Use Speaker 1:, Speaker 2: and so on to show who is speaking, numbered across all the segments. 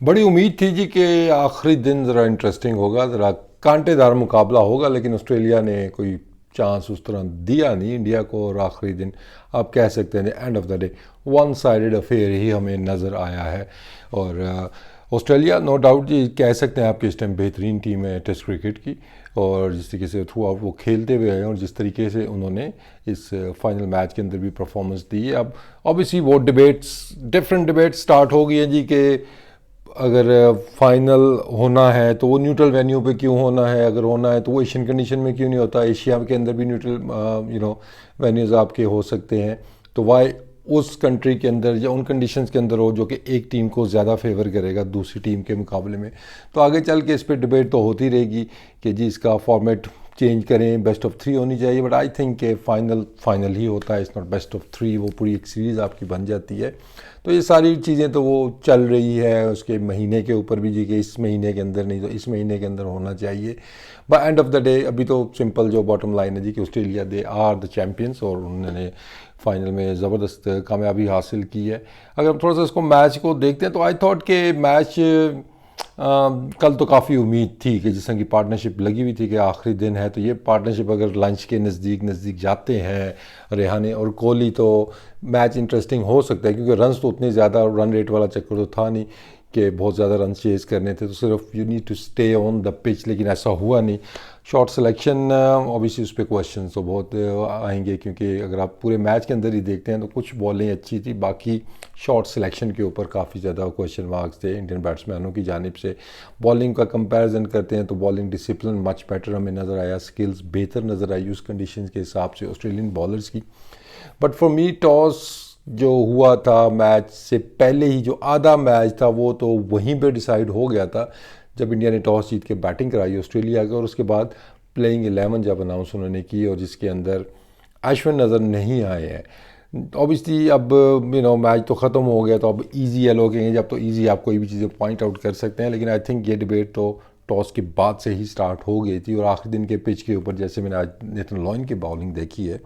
Speaker 1: بڑی امید تھی جی کہ آخری دن ذرا انٹرسٹنگ ہوگا، ذرا کانٹے دار مقابلہ ہوگا، لیکن آسٹریلیا نے کوئی چانس اس طرح دیا نہیں انڈیا کو، اور آخری دن آپ کہہ سکتے ہیں end of the day one sided affair ہی ہمیں نظر آیا ہے۔ اور آسٹریلیا نو ڈاؤٹ جی کہہ سکتے ہیں آپ کہ اس ٹائم بہترین ٹیم ہے ٹیسٹ کرکٹ کی، اور جس طریقے سے تھرو آؤٹ وہ کھیلتے ہوئے آئے ہیں اور جس طریقے سے انہوں نے اس فائنل میچ کے اندر بھی پرفارمنس دی ہے۔ اب اوبیسلی وہ ڈبیٹس ڈفرینٹ ڈبیٹس سٹارٹ ہو گئی ہیں جی کہ اگر فائنل ہونا ہے تو وہ نیوٹرل وینیو پہ کیوں ہونا ہے، اگر ہونا ہے تو وہ ایشین کنڈیشن میں کیوں نہیں ہوتا، ایشیا کے اندر بھی نیوٹرل وینیوز آپ کے ہو سکتے ہیں، تو وائی اس کنٹری کے اندر یا ان کنڈیشنز کے اندر ہو جو کہ ایک ٹیم کو زیادہ فیور کرے گا دوسری ٹیم کے مقابلے میں۔ تو آگے چل کے اس پہ ڈبیٹ تو ہوتی رہے گی کہ جی اس کا فارمیٹ چینج کریں، بیسٹ آف 3 ہونی چاہیے، بٹ آئی تھنک کہ فائنل ہی ہوتا ہے، اس ناٹ بیسٹ آف 3، وہ پوری ایک سیریز آپ کی بن جاتی ہے۔ تو یہ ساری چیزیں تو وہ چل رہی ہے اس کے مہینے کے اوپر بھی جی کہ اس مہینے کے اندر نہیں تو اس مہینے کے اندر ہونا چاہیے۔ By end of the day ابھی تو سمپل جو باٹم لائن ہے جی کہ Australia they are the champions, اور انہوں نے فائنل میں زبردست کامیابی حاصل کی ہے۔ اگر ہم تھوڑا سا اس کو میچ کو دیکھتے ہیں تو آئی تھاٹ کہ میچ کل تو کافی امید تھی کہ جس طرح کی پارٹنرشپ لگی ہوئی تھی کہ آخری دن ہے تو یہ پارٹنرشپ اگر لنچ کے نزدیک جاتے ہیں ریحانے اور کوہلی تو میچ انٹرسٹنگ ہو سکتا ہے، کیونکہ رنز تو اتنے زیادہ رن ریٹ والا چکر تو تھا نہیں کہ بہت زیادہ رنز چیز کرنے تھے، تو صرف you need to stay on the pitch, لیکن ایسا ہوا نہیں۔ شارٹ سلیکشن اوبیسلی اس پہ کوشچنس تو بہت آئیں گے، کیونکہ اگر آپ پورے میچ کے اندر ہی دیکھتے ہیں تو کچھ بالیں اچھی تھی، باقی شارٹ سلیکشن کے اوپر کافی زیادہ کوشچن مارکس تھے انڈین بیٹسمینوں کی جانب سے۔ بالنگ کا کمپیریزن کرتے ہیں تو بالنگ ڈسپلن مچ بیٹر ہمیں نظر آیا، سکلز بہتر نظر آئی اس کنڈیشنز کے حساب سے آسٹریلین بالرز کی۔ بٹ فار می ٹاس جو ہوا تھا میچ سے پہلے ہی جو آدھا میچ تھا وہ تو وہیں پہ ڈیسائیڈ ہو گیا تھا جب انڈیا نے ٹاس جیت کے بیٹنگ کرائی آسٹریلیا کے، اور اس کے بعد پلینگ 11 جب اناؤنس انہوں نے کی اور جس کے اندر اشون نظر نہیں آئے ہیں۔ اوبیسلی اب میچ تو ختم ہو گیا تو اب ایزی ہے لوگ کہیں گے، جب تو ایزی آپ کوئی بھی چیزیں پوائنٹ آؤٹ کر سکتے ہیں، لیکن آئی تھنک یہ ڈبیٹ تو ٹاس کے بعد سے ہی سٹارٹ ہو گئی تھی، اور آخری دن کے پچ کے اوپر جیسے میں نے آج نیتھن لائن کی بالنگ دیکھی ہے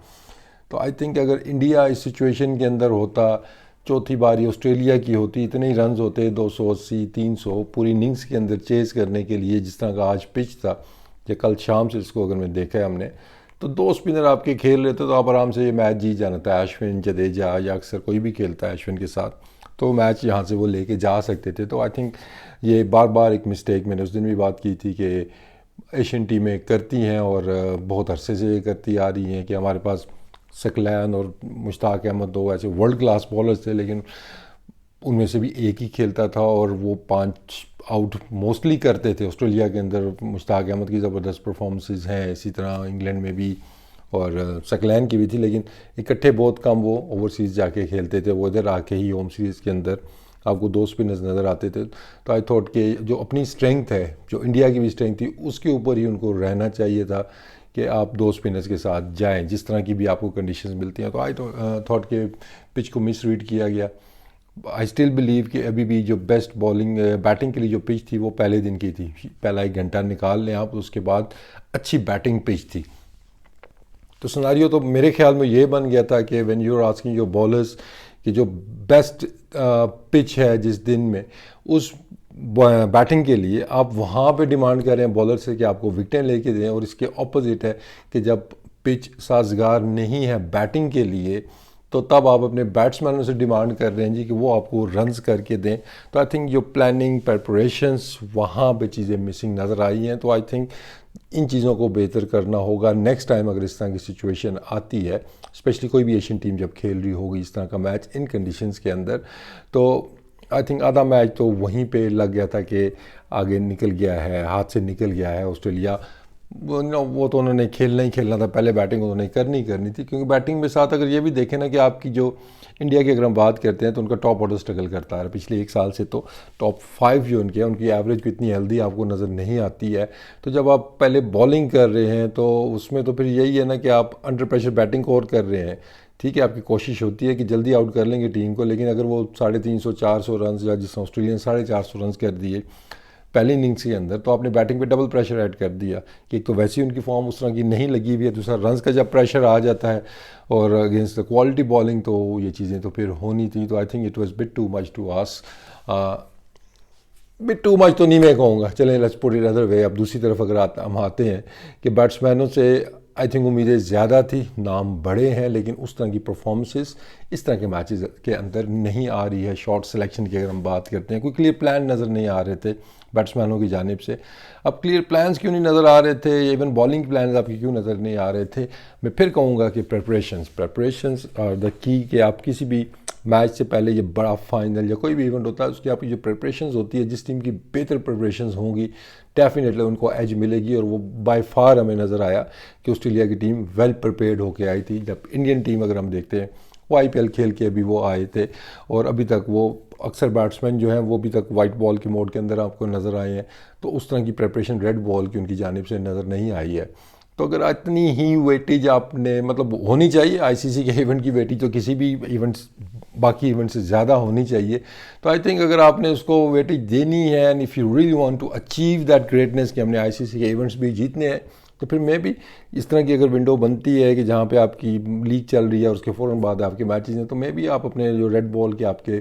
Speaker 1: تو آئی تھنک اگر انڈیا اس سچویشن کے اندر ہوتا، چوتھی باری آسٹریلیا کی ہوتی، اتنے ہی رنز ہوتے 280 300 پوری اننگز کے اندر چیز کرنے کے لیے، جس طرح کا آج پچ تھا یا کل شام سے اس کو اگر میں دیکھا ہے ہم نے، تو 2 اسپنر آپ کے کھیل لیتے تو آپ آرام سے یہ میچ جیت جانا تھا۔ اشون جڈیجا یا اکثر کوئی بھی کھیلتا ہے اشون کے ساتھ تو میچ یہاں سے وہ لے کے جا سکتے تھے۔ تو آئی تھنک یہ بار بار ایک مسٹیک میں نے اس دن بھی بات کی تھی کہ ایشین ٹیمیں کرتی ہیں اور بہت عرصے سے یہ کرتی آ رہی ہیں کہ ہمارے پاس ثقلین اور مشتاق احمد دو ایسے ورلڈ کلاس بالرز تھے، لیکن ان میں سے بھی ایک ہی کھیلتا تھا اور وہ 5 آؤٹ موسٹلی کرتے تھے۔ آسٹریلیا کے اندر مشتاق احمد کی زبردست پرفارمنسز ہیں، اسی طرح انگلینڈ میں بھی اور ثقلین کی بھی تھی، لیکن اکٹھے بہت کم وہ اوورسیز جا کے کھیلتے تھے، وہ ادھر آ کے ہی ہوم سیریز کے اندر آپ کو 2 اسپنرز نظر آتے تھے۔ تو آئی تھاٹ کہ جو اپنی اسٹرینگتھ ہے، جو انڈیا کی بھی اسٹرینگتھ تھی، اس کے اوپر ہی ان کو رہنا چاہیے تھا کہ آپ 2 اسپنرز کے ساتھ جائیں جس طرح کی بھی آپ کو کنڈیشنز ملتی ہیں۔ تو آئی تھاٹ کہ پچ کو مس ریڈ کیا گیا۔ آئی اسٹل بلیو کہ ابھی بھی جو بیسٹ بیٹنگ کے لیے جو پچ تھی وہ پہلے دن کی تھی، پہلا 1 گھنٹہ نکال لیں آپ، اس کے بعد اچھی بیٹنگ پچ تھی۔ تو سناریو تو میرے خیال میں یہ بن گیا تھا کہ when you are asking your bowlers کہ جو بیسٹ پچ ہے جس دن میں اس بیٹنگ کے لیے آپ وہاں پہ ڈیمانڈ کر رہے ہیں بالر سے کہ آپ کو وکٹیں لے کے دیں، اور اس کے اپوزٹ ہے کہ جب پچ سازگار نہیں ہے بیٹنگ کے لیے تو تب آپ اپنے بیٹسمینوں سے ڈیمانڈ کر رہے ہیں جی کہ وہ آپ کو رنز کر کے دیں۔ تو آئی تھنک جو پلاننگ پریپریشنس وہاں پہ چیزیں مسنگ نظر آئی ہیں، تو آئی تھنک ان چیزوں کو بہتر کرنا ہوگا نیکسٹ ٹائم اگر اس طرح کی سچویشن آتی ہے، اسپیشلی کوئی بھی ایشین ٹیم جب کھیل رہی ہوگی اس طرح کا میچ ان کنڈیشنز کے اندر۔ تو آئی تھنک آدھا میچ تو وہیں پہ لگ گیا تھا کہ آگے نکل گیا ہے، ہاتھ سے نکل گیا ہے آسٹریلیا۔ وہ تو انہوں نے کھیلنا ہی کھیلنا تھا، پہلے بیٹنگ انہوں نے کرنی تھی، کیونکہ بیٹنگ میں ساتھ اگر یہ بھی دیکھیں نا کہ آپ کی جو انڈیا کی اگر ہم بات کرتے ہیں تو ان کا ٹاپ آرڈر اسٹرگل کرتا ہے پچھلے 1 سال سے، تو ٹاپ 5 جو ان کی ایوریج بھی اتنی ہیلدی آپ کو نظر نہیں آتی ہے۔ تو جب آپ پہلے بالنگ کر رہے ہیں تو اس میں تو پھر یہی ہے نا کہ آپ انڈر پریشر بیٹنگ اور کر رہے ہیں، ٹھیک ہے آپ کی کوشش ہوتی ہے کہ جلدی آؤٹ کر لیں گے ٹیم کو، لیکن اگر وہ 350 400 رنز یا جس طرح آسٹریلیا نے 450 رنز کر دیے پہلی اننگس کے اندر، تو آپ نے بیٹنگ پہ ڈبل پریشر ایڈ کر دیا کہ ایک تو ویسے ہی ان کی فارم اس طرح کی نہیں لگی ہوئی ہے، دوسرا رنز کا جب پریشر آ جاتا ہے اور اگینسٹ دا کوالٹی بالنگ تو یہ چیزیں تو پھر ہونی تھیں۔ تو I think it was bit too much to ask. Bit too much تو نہیں میں کہوں گا. چلیں let's put it other way. اب دوسری طرف اگر ہم آتے ہیں کہ بیٹسمینوں سے آئی تھنک امیدیں زیادہ تھی, نام بڑے ہیں, لیکن اس طرح کی پرفارمنسز اس طرح کے میچز کے اندر نہیں آ رہی ہے. شارٹ سلیکشن کی اگر ہم بات کرتے ہیں, کوئی کلیئر پلان نظر نہیں آ رہے تھے بیٹسمینوں کی جانب سے. اب کلیئر پلانز کیوں نہیں نظر آ رہے تھے, ایون بالنگ پلانز آپ کی کیوں نظر نہیں آ رہے تھے؟ میں پھر کہوں گا کہ پریپریشنز آر دا کی. کہ آپ کسی بھی میچ سے پہلے یہ بڑا فائنل یا کوئی بھی ایونٹ ہوتا ہے, اس کی آپ کی جو پریپریشنز ہوتی ہے, جس ٹیم کی بہتر پریپریشنز ہوں گی ڈیفینیٹلی ان کو ایج ملے گی. اور وہ بائی فار ہمیں نظر آیا کہ آسٹریلیا کی ٹیم ویل پریپیئرڈ ہو کے آئی تھی. جب انڈین ٹیم اگر ہم دیکھتے ہیں, وہ آئی پی ایل کھیل کے ابھی وہ آئے تھے, اور ابھی تک وہ اکثر بیٹسمین جو ہیں وہ ابھی تک وائٹ بال کے موڈ کے اندر آپ کو نظر آئے ہیں. تو اس طرح کی پریپریشن ریڈ بال کی ان کی جانب سے نظر نہیں آئی ہے. تو اگر اتنی ہی ویٹیج آپ نے مطلب ہونی چاہیے, آئی سی سی کے ایونٹ کی ویٹیج تو کسی بھی ایونٹس باقی ایونٹ سے زیادہ ہونی چاہیے. تو آئی تھنک اگر آپ نے اس کو ویٹیج دینی ہے, and if you really want to achieve that greatness کہ ہم نے آئی سی سی کے ایونٹس بھی جیتنے ہیں, تو پھر میں بھی اس طرح کی اگر ونڈو بنتی ہے کہ جہاں پہ آپ کی لیگ چل رہی ہے اور اس کے فوراً بعد آپ کے میچز ہیں, تو میں بھی آپ اپنے جو ریڈ بال کے آپ کے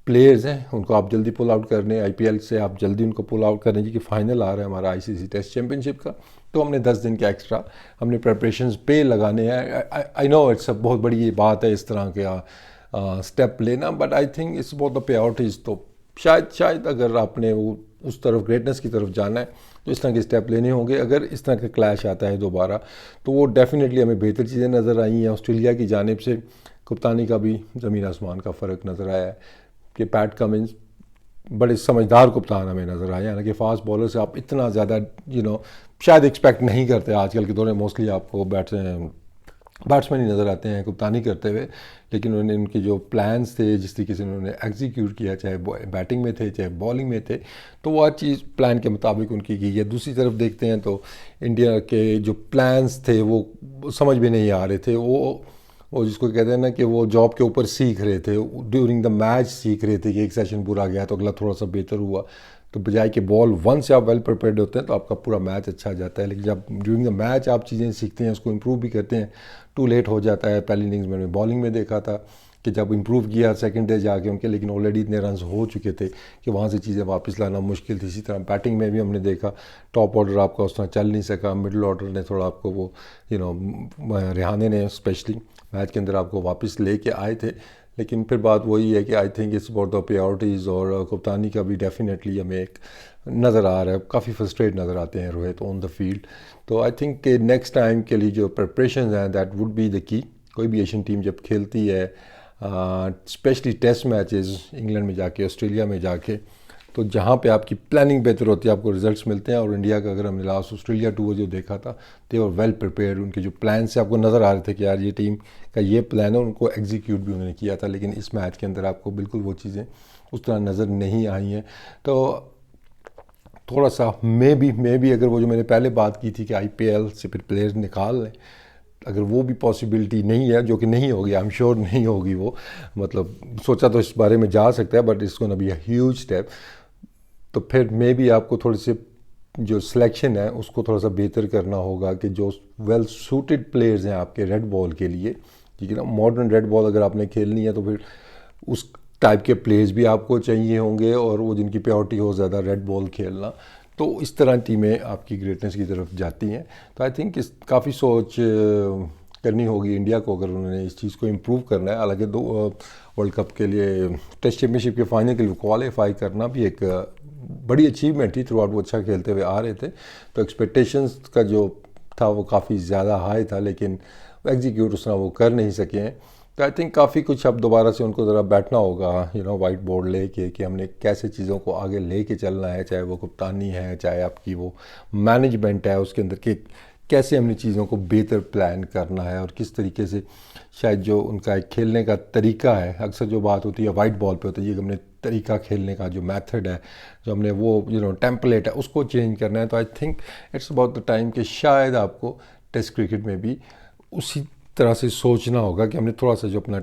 Speaker 1: پلیئرز ہیں ان کو آپ جلدی پل آؤٹ کرنے, آئی پی ایل سے آپ جلدی ان کو پل آؤٹ کرنے, جی کہ فائنل آ رہا ہے ہمارا آئی سی سی ٹیسٹ چیمپئن شپ کا. تو ہم نے 10 دن کے ایکسٹرا ہم نے پریپریشنز پہ لگانے ہیں. آئی نو اٹس بہت بڑی یہ بات ہے اس طرح کے اسٹیپ لینا, but I think it's about the priorities. تو شاید اگر آپ نے وہ اس طرف گریٹنس کی طرف جانا ہے تو اس طرح کے اسٹیپ لینے ہوں گے. اگر اس طرح کا کلیش آتا ہے دوبارہ, تو وہ ڈیفینیٹلی ہمیں بہتر چیزیں نظر آئی ہیں. آسٹریلیا کی جانب سے کپتانی کا بھی زمین آسمان کا فرق نظر آیا ہے کہ پیٹ کمنز بڑے سمجھدار کپتان ہمیں نظر آئے. حالانکہ فاسٹ بالر سے آپ اتنا زیادہ شاید ایکسپیکٹ نہیں کرتے. آج کل کے دور میں موسٹلی آپ کو بیٹسمین ہی نظر آتے ہیں کپتانی کرتے ہوئے, لیکن انہوں نے ان کے جو پلانس تھے, جس طریقے سے انہوں نے ایگزیکیوٹ کیا, چاہے بیٹنگ میں تھے چاہے بالنگ میں تھے, تو وہ ہر چیز پلان کے مطابق ان کی ہے. دوسری طرف دیکھتے ہیں تو انڈیا کے جو پلانس تھے وہ سمجھ میں نہیں آ رہے تھے. وہ جس کو کہتے ہیں نا کہ وہ جاب کے اوپر سیکھ رہے تھے, ڈیورنگ دا میچ سیکھ رہے تھے کہ ایک سیشن برا گیا تو اگلا تھوڑا سا بہتر ہوا. تو بجائے کہ بال 1 سے آپ ویل پریپیئرڈ ہوتے ہیں تو آپ کا پورا میچ اچھا جاتا ہے. لیکن جب ڈیورنگ دا میچ آپ چیزیں سیکھتے ہیں, اس کو امپروو بھی کرتے ہیں, ٹو لیٹ ہو جاتا ہے. پہلی اننگز میں بالنگ میں دیکھا تھا کہ جب امپروو کیا سیکنڈ ڈے جا کے ان کے, لیکن آلریڈی اتنے رنز ہو چکے تھے کہ وہاں سے چیزیں واپس لانا مشکل تھی. اسی طرح بیٹنگ میں بھی ہم نے دیکھا ٹاپ آرڈر آپ کا اس طرح چل نہیں سکا, مڈل آرڈر نے تھوڑا آپ کو وہ ریحانے نے اسپیشلی میچ کے اندر آپ کو واپس لے کے آئے تھے. لیکن پھر بات وہی ہے کہ I think it's about the priorities, اور کپتانی کا بھی ڈیفینیٹلی ہمیں ایک نظر آ رہا ہے, کافی فرسٹریٹ نظر آتے ہیں روہت آن دا فیلڈ. تو آئی تھنک کہ نیکسٹ ٹائم کے لیے جو پریپریشنز ہیں دیٹ وڈ بی دا کی. کوئی بھی ایشین ٹیم جب کھیلتی ہے اسپیشلی ٹیسٹ میچز انگلینڈ میں جا کے, آسٹریلیا میں جا کے, تو جہاں پہ آپ کی پلاننگ بہتر ہوتی ہے آپ کو ریزلٹس ملتے ہیں. اور انڈیا کا اگر ہم نے لاسٹ آسٹریلیا ٹور جو دیکھا تھا, دے آر ویل پریپیئرڈ. ان کے جو پلانس سے آپ کو نظر آ رہے تھے کہ یار یہ ٹیم کا یہ پلان ہے, ان کو ایگزیکیوٹ بھی انہوں نے کیا تھا. لیکن اس میچ کے اندر آپ کو بالکل وہ چیزیں اس طرح نظر نہیں آئی ہیں. تو تھوڑا سا میں بھی اگر وہ جو میں نے پہلے بات کی تھی کہ آئی پی ایل سے پھر پلیئرز نکال لیں, اگر وہ بھی پاسبلٹی نہیں ہے, جو کہ نہیں ہوگی, آئی ایم شیور نہیں ہوگی, وہ مطلب سوچا تو اس بارے میں جا سکتا ہے, بٹ اس کو نہ بھی ہیوج اسٹیپ. تو پھر میں بھی آپ کو تھوڑے سے جو سلیکشن ہے اس کو تھوڑا سا بہتر کرنا ہوگا کہ جو ویل سوٹڈ پلیئرز ہیں آپ کے ریڈ بال کے لیے, ٹھیک ہے نا. ماڈرن ریڈ بال اگر آپ نے کھیلنی ہے تو پھر اس ٹائپ کے پلیئرز بھی آپ کو چاہیے ہوں گے, اور وہ جن کی پیورٹی ہو زیادہ ریڈ بال کھیلنا. تو اس طرح ٹیمیں آپ کی گریٹنس کی طرف جاتی ہیں. تو آئی تھنک کافی سوچ کرنی ہوگی انڈیا کو اگر انہوں نے اس چیز کو امپروو کرنا ہے. حالانکہ ورلڈ کپ کے لیے ٹیسٹ چیمپئن شپ کے فائنل کے لیے کوالیفائی کرنا بھی ایک بڑی اچیومنٹ تھی. تھرو آؤٹ وہ اچھا کھیلتے ہوئے آ رہے تھے, تو ایکسپیکٹیشنز کا جو تھا وہ کافی زیادہ ہائی تھا, لیکن ایگزیکیوٹ اس طرح وہ کر نہیں سکے ہیں. تو آئی تھنک کافی کچھ اب دوبارہ سے ان کو ذرا بیٹھنا ہوگا وائٹ بورڈ لے کے کہ ہم نے کیسے چیزوں کو آگے لے کے چلنا ہے, چاہے وہ کپتانی ہے, چاہے آپ کی وہ مینجمنٹ ہے اس کے اندر, کہ کیسے ہم نے چیزوں کو بہتر پلان کرنا ہے, اور کس طریقے سے شاید جو ان کا ایک کھیلنے کا طریقہ ہے. اکثر جو بات ہوتی ہے وائٹ بال پہ ہوتی ہے کہ ہم نے طریقہ کھیلنے کا جو میتھڈ ہے, جو ہم نے وہ ٹیمپلیٹ ہے, اس کو چینج کرنا ہے. تو I think it's about the time کہ شاید آپ کو ٹیسٹ کرکٹ میں بھی اسی طرح سے سوچنا ہوگا کہ ہم نے تھوڑا سا جو اپنا